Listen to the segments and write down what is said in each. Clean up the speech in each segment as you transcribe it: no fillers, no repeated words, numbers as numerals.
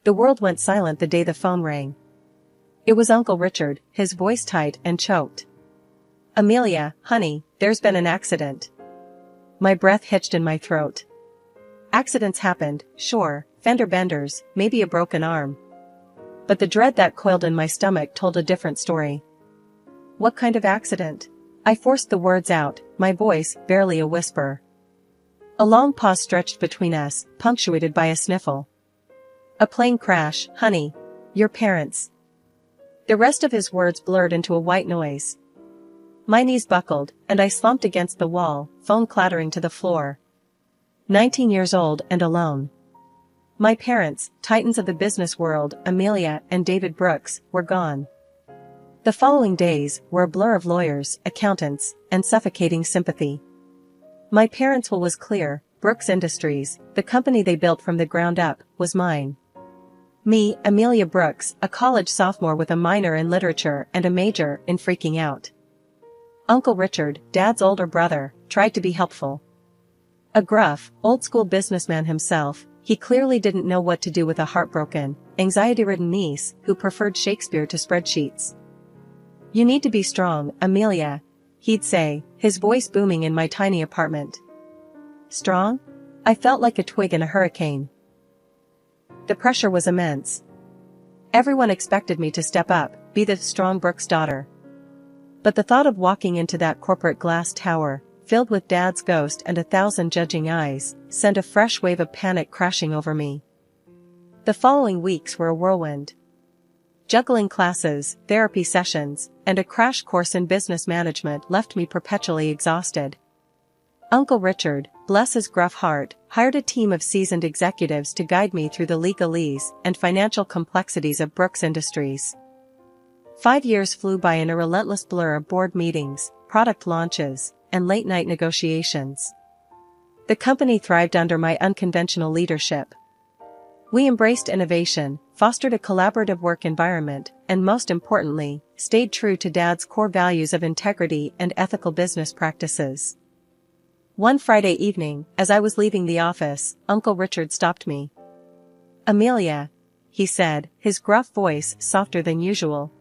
The world went silent the day the phone rang. It was Uncle Richard, his voice tight and choked. "Amelia, honey, there's been an accident." My breath hitched in my throat. Accidents happened, sure, fender benders, maybe a broken arm. But the dread that coiled in my stomach told a different story. "What kind of accident?" I forced the words out, my voice barely a whisper. A long pause stretched between us, punctuated by a sniffle. "A plane crash, honey. Your parents." The rest of his words blurred into a white noise. My knees buckled, and I slumped against the wall, phone clattering to the floor. 19 years old and alone. My parents, titans of the business world, Amelia and David Brooks, were gone. The following days were a blur of lawyers, accountants, and suffocating sympathy. My parents' will was clear: Brooks Industries, the company they built from the ground up, was mine. Me, Amelia Brooks, a college sophomore with a minor in literature and a major in freaking out. Uncle Richard, Dad's older brother, tried to be helpful. A gruff, old-school businessman himself, he clearly didn't know what to do with a heartbroken, anxiety-ridden niece who preferred Shakespeare to spreadsheets. "You need to be strong, Amelia," he'd say, his voice booming in my tiny apartment. Strong? I felt like a twig in a hurricane. The pressure was immense. Everyone expected me to step up, be the strong Brooks daughter. But the thought of walking into that corporate glass tower, filled with Dad's ghost and 1,000 judging eyes, sent a fresh wave of panic crashing over me. The following weeks were a whirlwind. Juggling classes, therapy sessions, and a crash course in business management left me perpetually exhausted. Uncle Richard, bless his gruff heart, hired a team of seasoned executives to guide me through the legalese and financial complexities of Brooks Industries. 5 years flew by in a relentless blur of board meetings, product launches, and late-night negotiations. The company thrived under my unconventional leadership. We embraced innovation, fostered a collaborative work environment, and most importantly, stayed true to Dad's core values of integrity and ethical business practices. One Friday evening, as I was leaving the office, Uncle Richard stopped me. "Amelia," he said, his gruff voice softer than usual.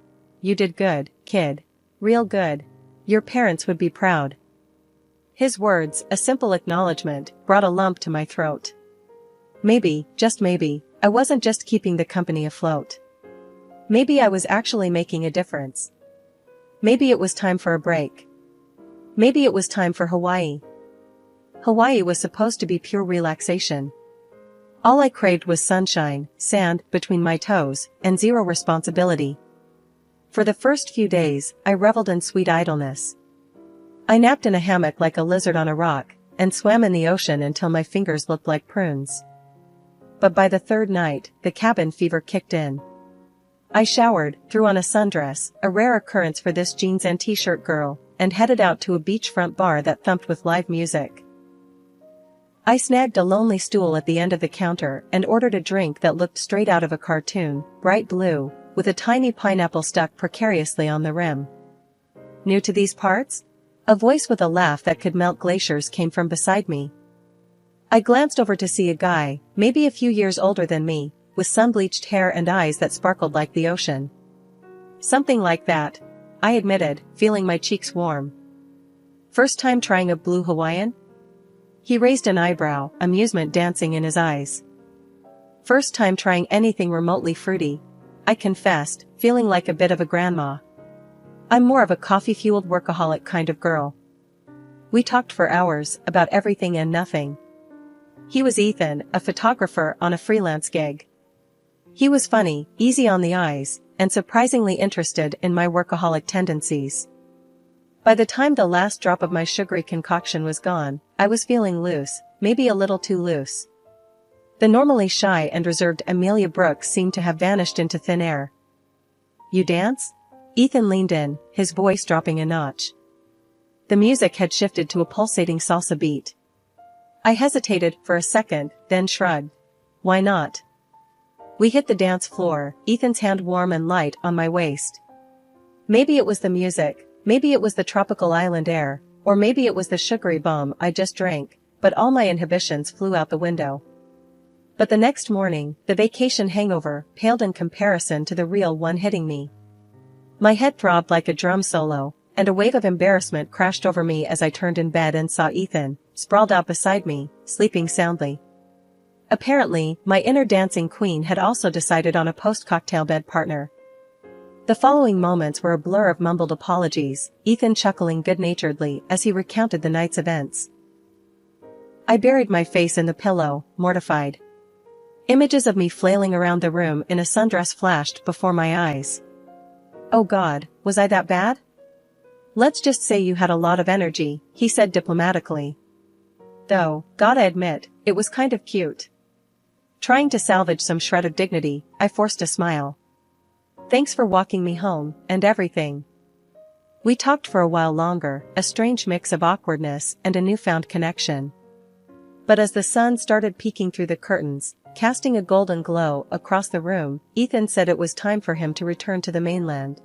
"You did good, kid. Real good. Your parents would be proud." His words, a simple acknowledgement, brought a lump to my throat. Maybe, just maybe, I wasn't just keeping the company afloat. Maybe I was actually making a difference. Maybe it was time for a break. Maybe it was time for Hawaii. Hawaii was supposed to be pure relaxation. All I craved was sunshine, sand between my toes, and zero responsibility. For the first few days, I reveled in sweet idleness. I napped in a hammock like a lizard on a rock, and swam in the ocean until my fingers looked like prunes. But by the third night, the cabin fever kicked in. I showered, threw on a sundress, a rare occurrence for this jeans and t-shirt girl, and headed out to a beachfront bar that thumped with live music. I snagged a lonely stool at the end of the counter and ordered a drink that looked straight out of a cartoon, bright blue, with a tiny pineapple stuck precariously on the rim. "New to these parts?" A voice with a laugh that could melt glaciers came from beside me. I glanced over to see a guy, maybe a few years older than me, with sun-bleached hair and eyes that sparkled like the ocean. "Something like that," I admitted, feeling my cheeks warm. "First time trying a blue Hawaiian?" He raised an eyebrow, amusement dancing in his eyes. "First time trying anything remotely fruity," I confessed, feeling like a bit of a grandma. "I'm more of a coffee-fueled workaholic kind of girl." We talked for hours, about everything and nothing. He was Ethan, a photographer on a freelance gig. He was funny, easy on the eyes, and surprisingly interested in my workaholic tendencies. By the time the last drop of my sugary concoction was gone, I was feeling loose, maybe a little too loose. The normally shy and reserved Amelia Brooks seemed to have vanished into thin air. "You dance?" Ethan leaned in, his voice dropping a notch. The music had shifted to a pulsating salsa beat. I hesitated for a second, then shrugged. "Why not?" We hit the dance floor, Ethan's hand warm and light on my waist. Maybe it was the music, maybe it was the tropical island air, or maybe it was the sugary bomb I just drank, but all my inhibitions flew out the window. But the next morning, the vacation hangover paled in comparison to the real one hitting me. My head throbbed like a drum solo, and a wave of embarrassment crashed over me as I turned in bed and saw Ethan, sprawled out beside me, sleeping soundly. Apparently, my inner dancing queen had also decided on a post-cocktail bed partner. The following moments were a blur of mumbled apologies, Ethan chuckling good-naturedly as he recounted the night's events. I buried my face in the pillow, mortified. Images of me flailing around the room in a sundress flashed before my eyes. Oh God, was I that bad? Let's just say you had a lot of energy, he said diplomatically. Though, gotta admit, it was kind of cute. Trying to salvage some shred of dignity, I forced a smile. Thanks for walking me home, and everything. We talked for a while longer, a strange mix of awkwardness and a newfound connection. But as the sun started peeking through the curtains, casting a golden glow across the room, Ethan said it was time for him to return to the mainland.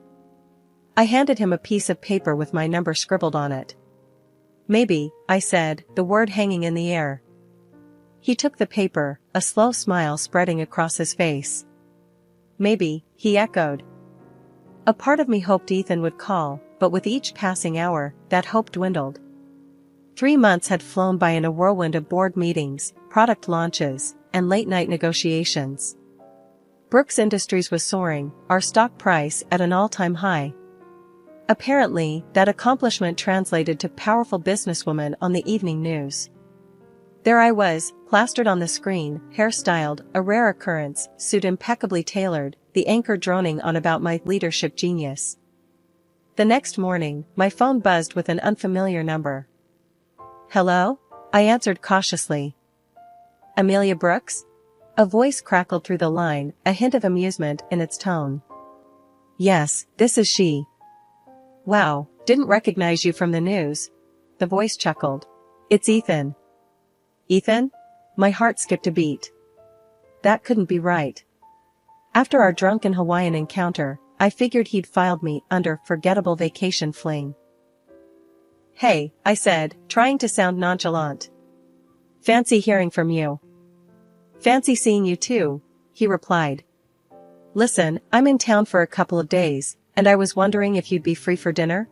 I handed him a piece of paper with my number scribbled on it. Maybe, I said, the word hanging in the air. He took the paper, a slow smile spreading across his face. Maybe, he echoed. A part of me hoped Ethan would call, but with each passing hour, that hope dwindled. 3 months had flown by in a whirlwind of board meetings, product launches, and late-night negotiations. Brooks Industries was soaring, our stock price at an all-time high. Apparently, that accomplishment translated to powerful businesswoman on the evening news. There I was, plastered on the screen, hairstyled, a rare occurrence, suit impeccably tailored, the anchor droning on about my leadership genius. The next morning, my phone buzzed with an unfamiliar number. Hello? I answered cautiously. Amelia Brooks? A voice crackled through the line, a hint of amusement in its tone. Yes, this is she. Wow, didn't recognize you from the news. The voice chuckled. It's Ethan. Ethan? My heart skipped a beat. That couldn't be right. After our drunken Hawaiian encounter, I figured he'd filed me under forgettable vacation fling. Hey, I said, trying to sound nonchalant. Fancy hearing from you. Fancy seeing you too, he replied. Listen, I'm in town for a couple of days, and I was wondering if you'd be free for dinner?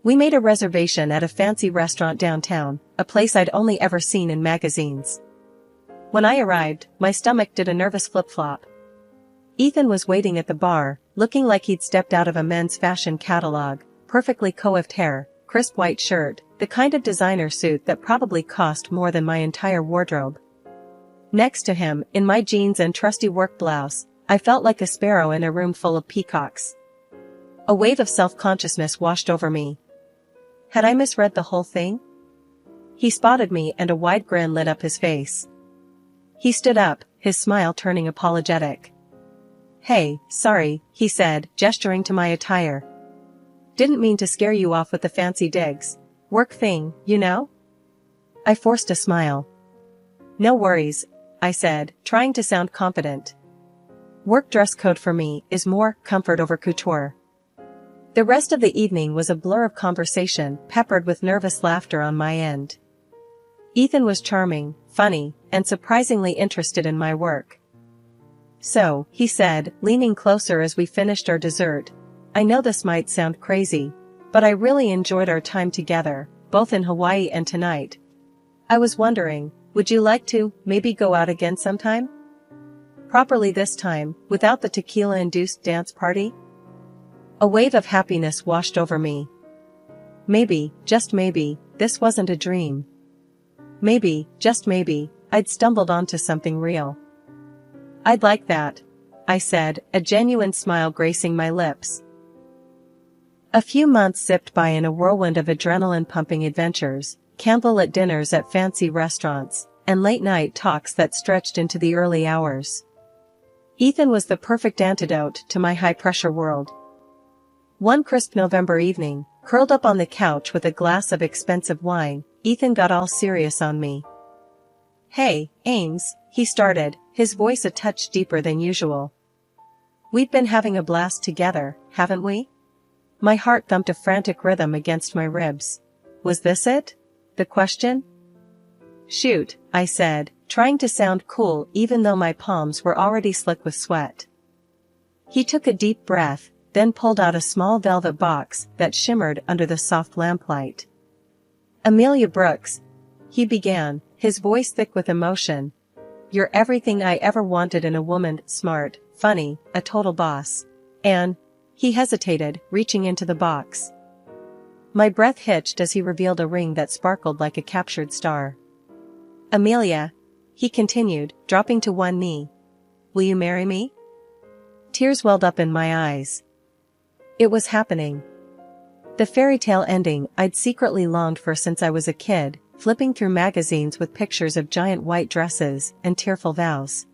We made a reservation at a fancy restaurant downtown, a place I'd only ever seen in magazines. When I arrived, my stomach did a nervous flip-flop. Ethan was waiting at the bar, looking like he'd stepped out of a men's fashion catalog, perfectly coiffed hair, crisp white shirt, the kind of designer suit that probably cost more than my entire wardrobe. Next to him, in my jeans and trusty work blouse, I felt like a sparrow in a room full of peacocks. A wave of self-consciousness washed over me. Had I misread the whole thing? He spotted me and a wide grin lit up his face. He stood up, his smile turning apologetic. Hey, sorry, he said, gesturing to my attire. Didn't mean to scare you off with the fancy digs. Work thing, you know? I forced a smile. No worries, I said, trying to sound confident. Work dress code for me is more comfort over couture. The rest of the evening was a blur of conversation, peppered with nervous laughter on my end. Ethan was charming, funny, and surprisingly interested in my work. So, he said, leaning closer as we finished our dessert, I know this might sound crazy, but I really enjoyed our time together, both in Hawaii and tonight. I was wondering, would you like to, maybe go out again sometime? Properly this time, without the tequila-induced dance party? A wave of happiness washed over me. Maybe, just maybe, this wasn't a dream. Maybe, just maybe, I'd stumbled onto something real. I'd like that, I said, a genuine smile gracing my lips. A few months zipped by in a whirlwind of adrenaline-pumping adventures, candlelit dinners at fancy restaurants, and late-night talks that stretched into the early hours. Ethan was the perfect antidote to my high-pressure world. One crisp November evening, curled up on the couch with a glass of expensive wine, Ethan got all serious on me. Hey, Ames, he started, his voice a touch deeper than usual. We've been having a blast together, haven't we? My heart thumped a frantic rhythm against my ribs. Was this it? The question? Shoot, I said, trying to sound cool even though my palms were already slick with sweat. He took a deep breath, then pulled out a small velvet box that shimmered under the soft lamplight. "Amelia Brooks," he began, his voice thick with emotion. "You're everything I ever wanted in a woman, smart, funny, a total boss. And..." He hesitated, reaching into the box. My breath hitched as he revealed a ring that sparkled like a captured star. "Amelia," he continued, dropping to one knee. "Will you marry me?" Tears welled up in my eyes. It was happening. The fairy tale ending I'd secretly longed for since I was a kid, flipping through magazines with pictures of giant white dresses and tearful vows.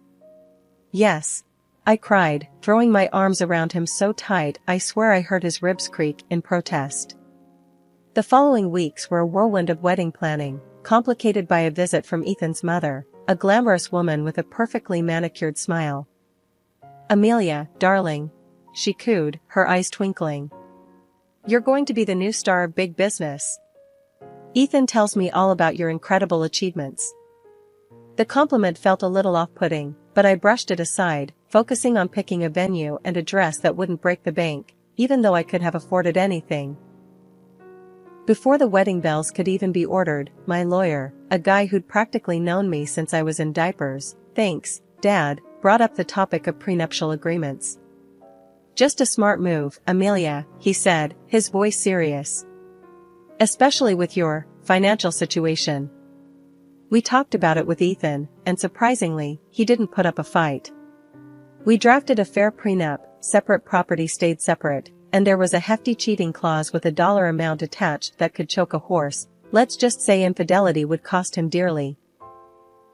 "Yes," I cried, throwing my arms around him so tight I swear I heard his ribs creak in protest. The following weeks were a whirlwind of wedding planning, complicated by a visit from Ethan's mother, a glamorous woman with a perfectly manicured smile. "Amelia, darling," she cooed, her eyes twinkling. "You're going to be the new star of big business. Ethan tells me all about your incredible achievements." The compliment felt a little off-putting, but I brushed it aside, focusing on picking a venue and a dress that wouldn't break the bank, even though I could have afforded anything. Before the wedding bells could even be ordered, my lawyer, a guy who'd practically known me since I was in diapers, "Thanks, Dad," brought up the topic of prenuptial agreements. "Just a smart move, Amelia," he said, his voice serious. "Especially with your financial situation." We talked about it with Ethan, and surprisingly, he didn't put up a fight. We drafted a fair prenup, separate property stayed separate, and there was a hefty cheating clause with a dollar amount attached that could choke a horse. Let's just say infidelity would cost him dearly.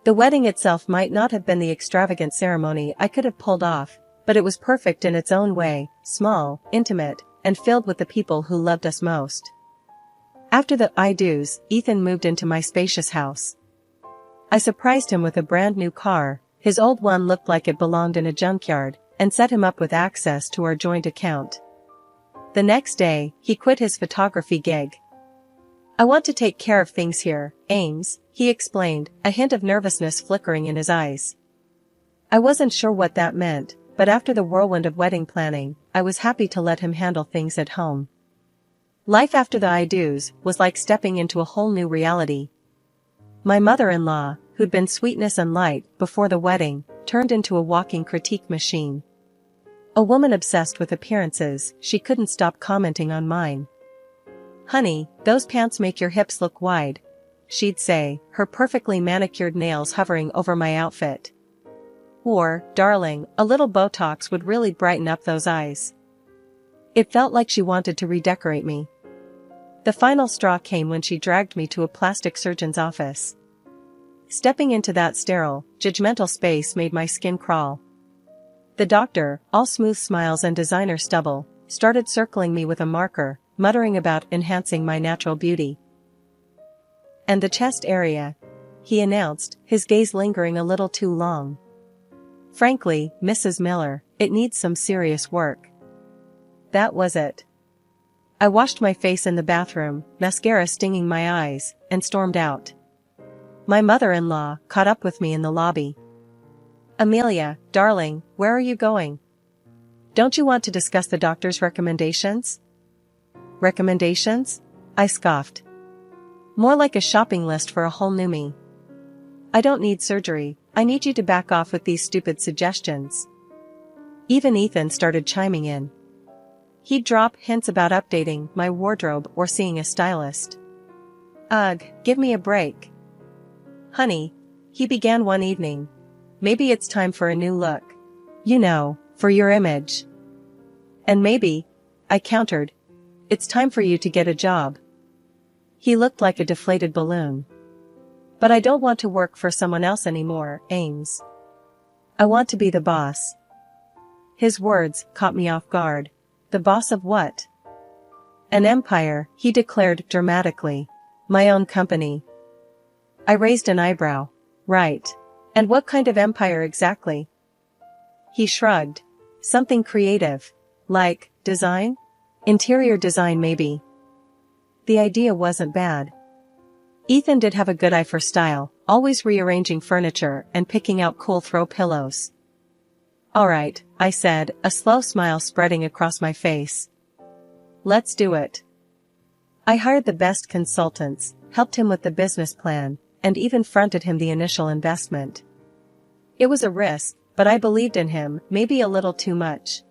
The wedding itself might not have been the extravagant ceremony I could have pulled off, but it was perfect in its own way, small, intimate, and filled with the people who loved us most. After the I-dos, Ethan moved into my spacious house. I surprised him with a brand new car, his old one looked like it belonged in a junkyard, and set him up with access to our joint account. The next day, he quit his photography gig. "I want to take care of things here, Ames," he explained, a hint of nervousness flickering in his eyes. I wasn't sure what that meant, but after the whirlwind of wedding planning, I was happy to let him handle things at home. Life after the I-dos was like stepping into a whole new reality. My mother-in-law, who'd been sweetness and light before the wedding, turned into a walking critique machine. A woman obsessed with appearances, she couldn't stop commenting on mine. "Honey, those pants make your hips look wide," she'd say, her perfectly manicured nails hovering over my outfit. Or, "Darling, a little Botox would really brighten up those eyes." It felt like she wanted to redecorate me. The final straw came when she dragged me to a plastic surgeon's office. Stepping into that sterile, judgmental space made my skin crawl. The doctor, all smooth smiles and designer stubble, started circling me with a marker, muttering about enhancing my natural beauty. "And the chest area," he announced, his gaze lingering a little too long. "Frankly, Mrs. Miller, it needs some serious work." That was it. I washed my face in the bathroom, mascara stinging my eyes, and stormed out. My mother-in-law caught up with me in the lobby. "Amelia, darling, where are you going? Don't you want to discuss the doctor's recommendations?" "Recommendations?" I scoffed. "More like a shopping list for a whole new me." "I don't need surgery, I need you to back off with these stupid suggestions." Even Ethan started chiming in. He'd drop hints about updating my wardrobe or seeing a stylist. "Ugh, give me a break. Honey," he began one evening, "maybe it's time for a new look. You know, for your image." "And maybe," I countered, "it's time for you to get a job." He looked like a deflated balloon. "But I don't want to work for someone else anymore, Ames. I want to be the boss." His words caught me off guard. The boss of what? "An empire," he declared dramatically. "My own company." I raised an eyebrow. "Right. And what kind of empire exactly?" He shrugged. "Something creative. Like, design? Interior design maybe." The idea wasn't bad. Ethan did have a good eye for style, always rearranging furniture and picking out cool throw pillows. "Alright," I said, a slow smile spreading across my face. "Let's do it." I hired the best consultants, helped him with the business plan, and even fronted him the initial investment. It was a risk, but I believed in him, maybe a little too much.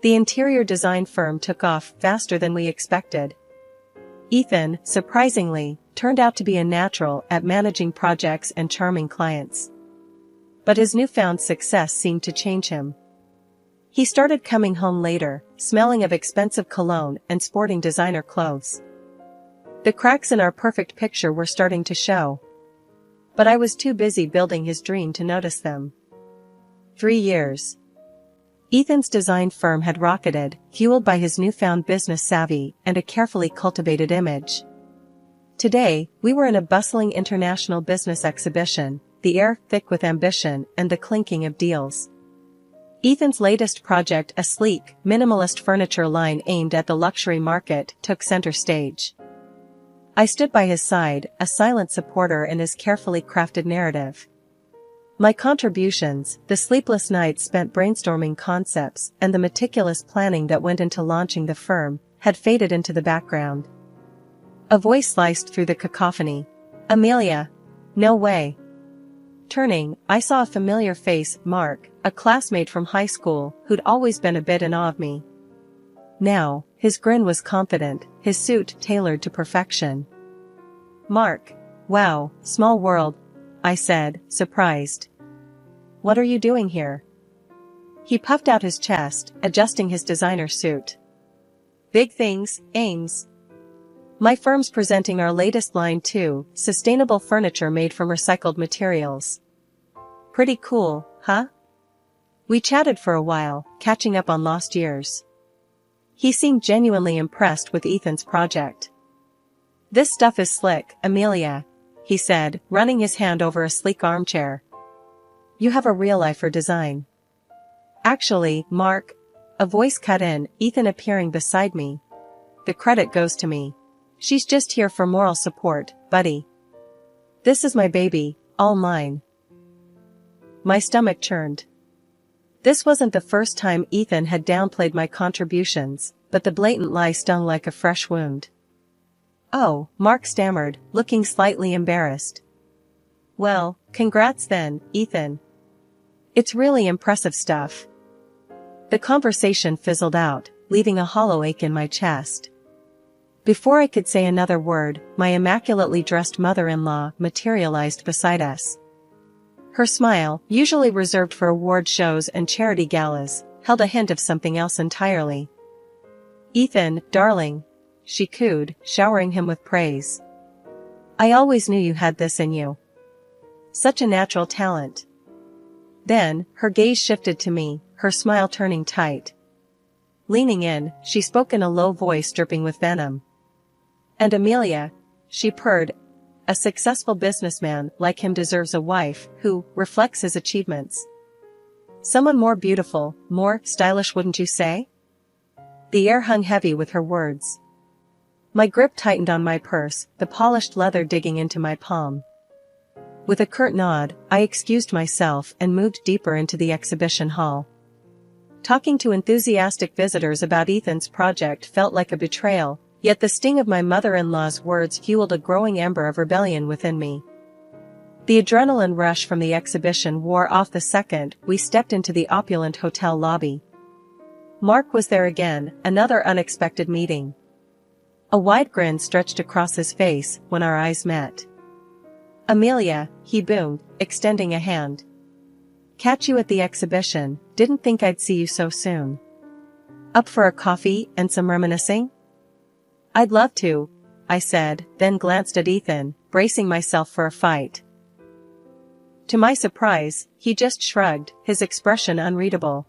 The interior design firm took off faster than we expected. Ethan, surprisingly, turned out to be a natural at managing projects and charming clients. But his newfound success seemed to change him. He started coming home later, smelling of expensive cologne and sporting designer clothes. The cracks in our perfect picture were starting to show. But I was too busy building his dream to notice them. 3 years. Ethan's design firm had rocketed, fueled by his newfound business savvy and a carefully cultivated image. Today, we were in a bustling international business exhibition, the air thick with ambition and the clinking of deals. Ethan's latest project, a sleek, minimalist furniture line aimed at the luxury market, took center stage. I stood by his side, a silent supporter in his carefully crafted narrative. My contributions, the sleepless nights spent brainstorming concepts, and the meticulous planning that went into launching the firm, had faded into the background. A voice sliced through the cacophony. "Amelia." "No way." Turning, I saw a familiar face, Mark, a classmate from high school, who'd always been a bit in awe of me. Now, his grin was confident, his suit tailored to perfection. "Mark. Wow, small world," I said, surprised. "What are you doing here?" He puffed out his chest, adjusting his designer suit. "Big things, Ames. My firm's presenting our latest line too, sustainable furniture made from recycled materials." "Pretty cool, huh?" We chatted for a while, catching up on lost years. He seemed genuinely impressed with Ethan's project. "This stuff is slick, Amelia," he said, running his hand over a sleek armchair. "You have a real eye for design." "Actually, Mark," a voice cut in, Ethan appearing beside me. "The credit goes to me. She's just here for moral support, buddy. This is my baby, all mine." My stomach churned. This wasn't the first time Ethan had downplayed my contributions, but the blatant lie stung like a fresh wound. "Oh," Mark stammered, looking slightly embarrassed. "Well, congrats then, Ethan. It's really impressive stuff." The conversation fizzled out, leaving a hollow ache in my chest. Before I could say another word, my immaculately dressed mother-in-law materialized beside us. Her smile, usually reserved for award shows and charity galas, held a hint of something else entirely. "Ethan, darling," she cooed, showering him with praise. "I always knew you had this in you. Such a natural talent." Then, her gaze shifted to me, her smile turning tight. Leaning in, she spoke in a low voice dripping with venom. "And Amelia," she purred, "a successful businessman like him deserves a wife who reflects his achievements. Someone more beautiful, more stylish, wouldn't you say?" The air hung heavy with her words. My grip tightened on my purse, the polished leather digging into my palm. With a curt nod, I excused myself and moved deeper into the exhibition hall. Talking to enthusiastic visitors about Ethan's project felt like a betrayal, yet the sting of my mother-in-law's words fueled a growing ember of rebellion within me. The adrenaline rush from the exhibition wore off the second we stepped into the opulent hotel lobby. Mark was there again, another unexpected meeting. A wide grin stretched across his face when our eyes met. "Amelia," he boomed, extending a hand. "Catch you at the exhibition, didn't think I'd see you so soon. Up for a coffee and some reminiscing?" "I'd love to," I said, then glanced at Ethan, bracing myself for a fight. To my surprise, he just shrugged, his expression unreadable.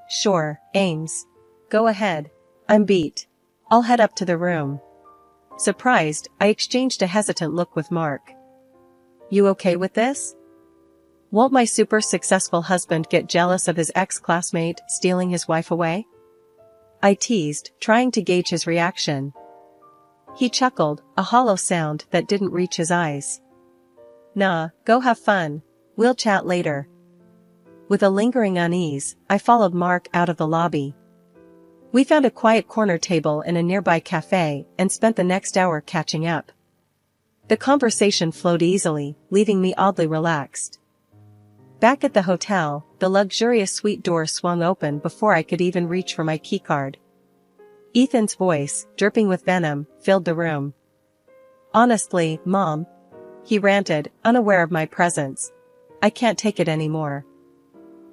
"Sure, Ames. Go ahead. I'm beat. I'll head up to the room." Surprised, I exchanged a hesitant look with Mark. "You okay with this? Won't my super successful husband get jealous of his ex-classmate stealing his wife away?" I teased, trying to gauge his reaction. He chuckled, a hollow sound that didn't reach his eyes. Nah, go have fun. We'll chat later. With a lingering unease, I followed Mark out of the lobby. We found a quiet corner table in a nearby cafe and spent the next hour catching up. The conversation flowed easily, leaving me oddly relaxed. Back at the hotel, the luxurious suite door swung open before I could even reach for my keycard. Ethan's voice, dripping with venom, filled the room. Honestly, Mom, he ranted, unaware of my presence, I can't take it anymore.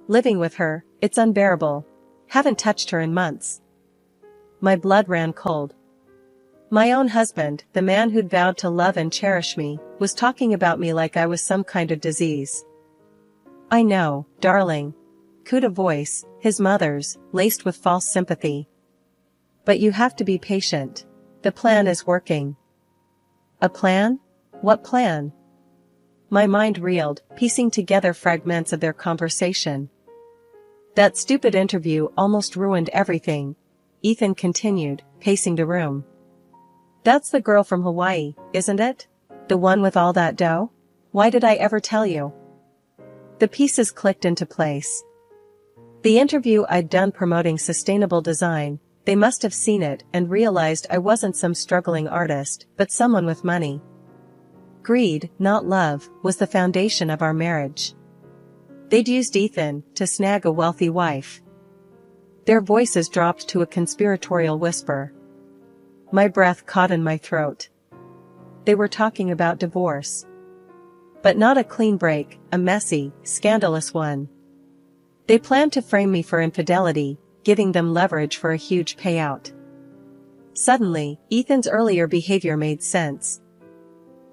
Living with her, it's unbearable. Haven't touched her in months. My blood ran cold. My own husband, the man who'd vowed to love and cherish me, was talking about me like I was some kind of disease. I know, darling. Cooed a voice, his mother's, laced with false sympathy. But you have to be patient. The plan is working. A plan? What plan? My mind reeled, piecing together fragments of their conversation. That stupid interview almost ruined everything, Ethan continued, pacing the room. That's the girl from Hawaii, isn't it? The one with all that dough? Why did I ever tell you? The pieces clicked into place. The interview I'd done promoting sustainable design, they must have seen it and realized I wasn't some struggling artist, but someone with money. Greed, not love, was the foundation of our marriage. They'd used Ethan to snag a wealthy wife. Their voices dropped to a conspiratorial whisper. My breath caught in my throat. They were talking about divorce. But not a clean break, a messy, scandalous one. They planned to frame me for infidelity, giving them leverage for a huge payout. Suddenly, Ethan's earlier behavior made sense.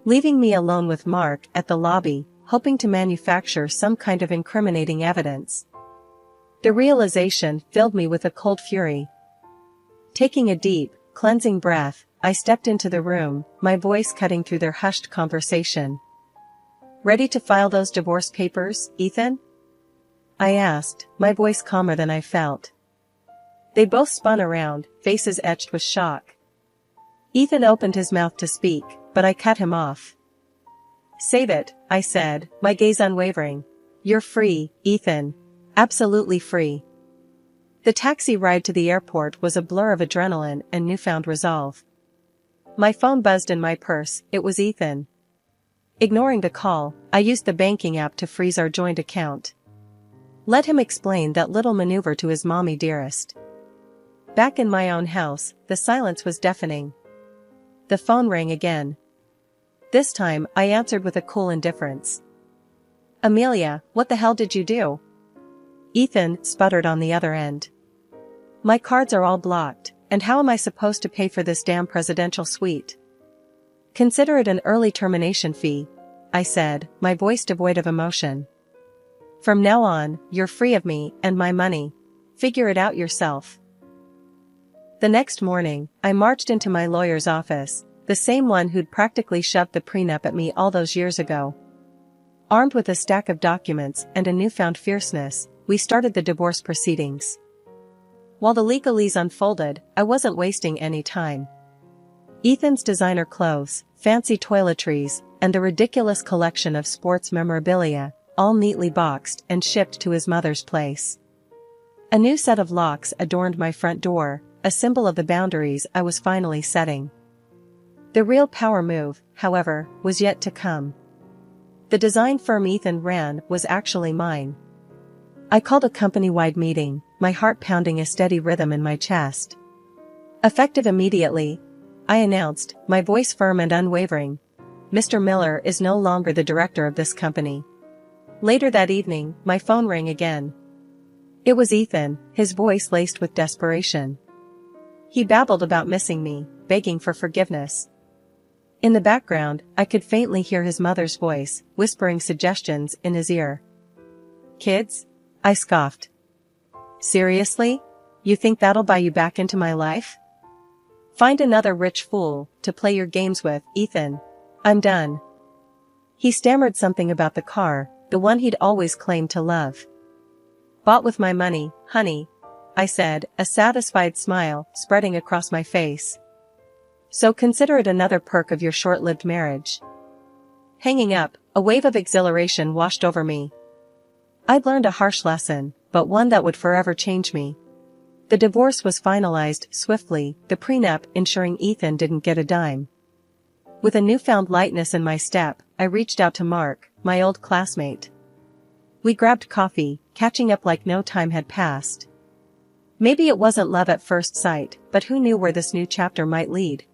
Leaving me alone with Mark at the lobby, hoping to manufacture some kind of incriminating evidence. The realization filled me with a cold fury. Taking a deep, cleansing breath, I stepped into the room, my voice cutting through their hushed conversation. Ready to file those divorce papers, Ethan? I asked, my voice calmer than I felt. They both spun around, faces etched with shock. Ethan opened his mouth to speak, but I cut him off. Save it, I said, my gaze unwavering. You're free, Ethan. Absolutely free. The taxi ride to the airport was a blur of adrenaline and newfound resolve. My phone buzzed in my purse, it was Ethan. Ignoring the call, I used the banking app to freeze our joint account. Let him explain that little maneuver to his mommy dearest. Back in my own house, the silence was deafening. The phone rang again. This time, I answered with a cool indifference. Amelia, what the hell did you do? Ethan sputtered on the other end. My cards are all blocked, and how am I supposed to pay for this damn presidential suite? Consider it an early termination fee, I said, my voice devoid of emotion. From now on, you're free of me and my money. Figure it out yourself. The next morning, I marched into my lawyer's office, the same one who'd practically shoved the prenup at me all those years ago. Armed with a stack of documents and a newfound fierceness, we started the divorce proceedings. While the legalese unfolded, I wasn't wasting any time. Ethan's designer clothes, fancy toiletries, and the ridiculous collection of sports memorabilia, all neatly boxed and shipped to his mother's place. A new set of locks adorned my front door, a symbol of the boundaries I was finally setting. The real power move, however, was yet to come. The design firm Ethan ran was actually mine. I called a company-wide meeting, my heart pounding a steady rhythm in my chest. Effective immediately, I announced, my voice firm and unwavering, Mr. Miller is no longer the director of this company. Later that evening, my phone rang again. It was Ethan, his voice laced with desperation. He babbled about missing me, begging for forgiveness. In the background, I could faintly hear his mother's voice, whispering suggestions in his ear. Kids? I scoffed. Seriously? You think that'll buy you back into my life? Find another rich fool to play your games with, Ethan. I'm done. He stammered something about the car, the one he'd always claimed to love. Bought with my money, honey, I said, a satisfied smile spreading across my face. So consider it another perk of your short-lived marriage. Hanging up, a wave of exhilaration washed over me. I'd learned a harsh lesson, but one that would forever change me. The divorce was finalized swiftly, the prenup ensuring Ethan didn't get a dime. With a newfound lightness in my step, I reached out to Mark, my old classmate. We grabbed coffee, catching up like no time had passed. Maybe it wasn't love at first sight, but who knew where this new chapter might lead?